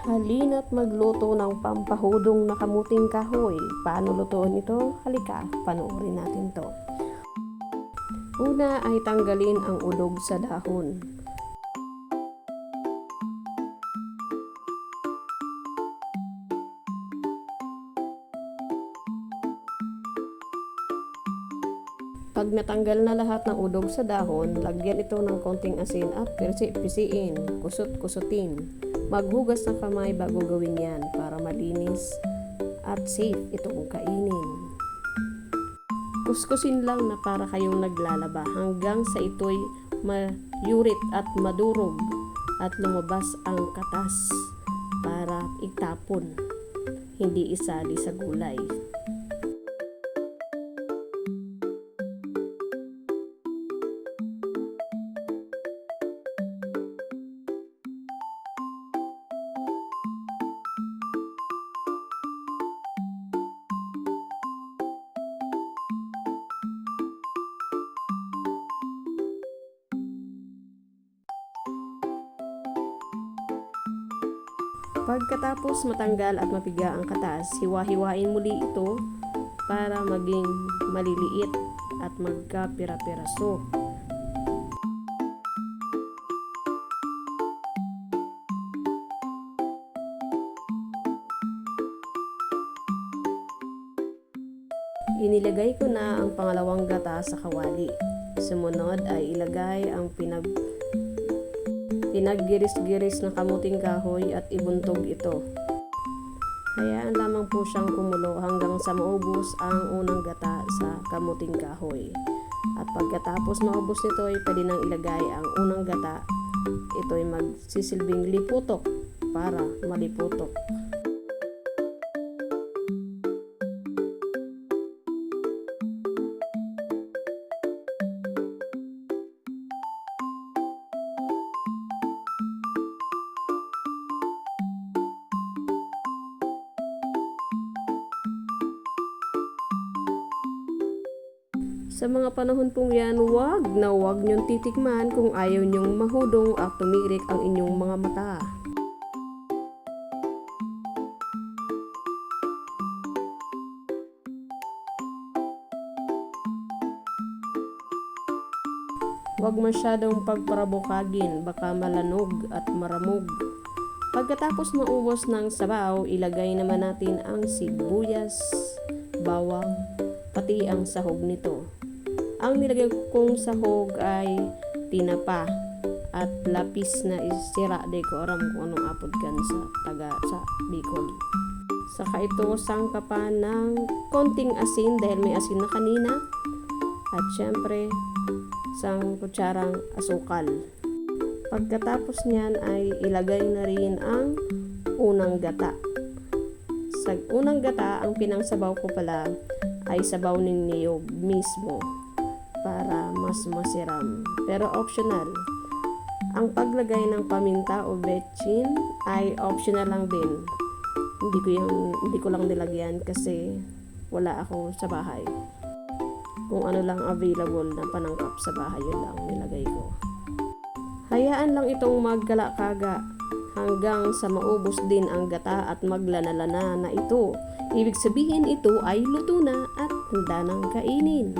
Halina't magluto ng pampahudong na kamuting kahoy. Paano lutuin ito? Halika, panoorin natin to. Una ay tanggalin ang udog sa dahon. Pag natanggal na lahat ng udog sa dahon, lagyan ito ng konting asin at pisiin, kusot-kusutin. Maghugas ng kamay bago gawin yan para malinis at safe itong kainin. Kuskusin lang na para kayong naglalaba hanggang sa ito'y mayurit at madurog at lumabas ang katas para itapon, hindi isali sa gulay. Pagkatapos matanggal at mapiga ang katas, hiwa-hiwain muli ito para maging maliliit at magkapira-piraso. Inilagay ko na ang pangalawang gata sa kawali. Sumunod ay ilagay ang pinaggiris-giris na kamuting kahoy at ibuntog ito. Hayaan lamang po siyang kumulo hanggang sa maubos ang unang gata sa kamuting kahoy. At pagkatapos maubos nito ay pwede nang ilagay ang unang gata. Ito ay magsisilbing liputok para maliputok. Sa mga panahon pong yan, wag niyong titikman kung ayaw niyong mahudong at tumirik ang inyong mga mata. Wag masyadong pagparabukagin, baka malanog at maramog. Pagkatapos maubos ng sabaw, ilagay naman natin ang sibuyas, bawang, pati ang sahog nito. Ang nilagay kong sahog ay tinapa at lapis na isira. Di ko aram kung anong apod kan sa Bicol. Saka ito sangkapan ng konting asin dahil may asin na kanina. At syempre, isang kutsarang asukal. Pagkatapos niyan ay ilagay na rin ang unang gata. Sa unang gata, ang pinangsabaw ko pala ay sabaw ng niyog mismo para mas masiram. Pero optional. Ang paglagay ng paminta o betchin ay optional lang din. Hindi ko lang nilagyan kasi wala ako sa bahay. Kung ano lang available na panangkap sa bahay, yun lang nilagay ko. Hayaan lang itong magkalakaga hanggang sa maubos din ang gata at maglanalana na ito. Ibig sabihin ito ay luto na at handa ng kainin.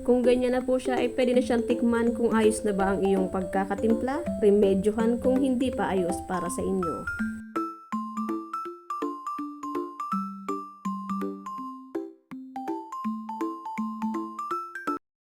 Kung ganyan na po siya, ay pwede na siyang tikman kung ayos na ba ang iyong pagkakatimpla. Remedyohan kung hindi pa ayos para sa inyo.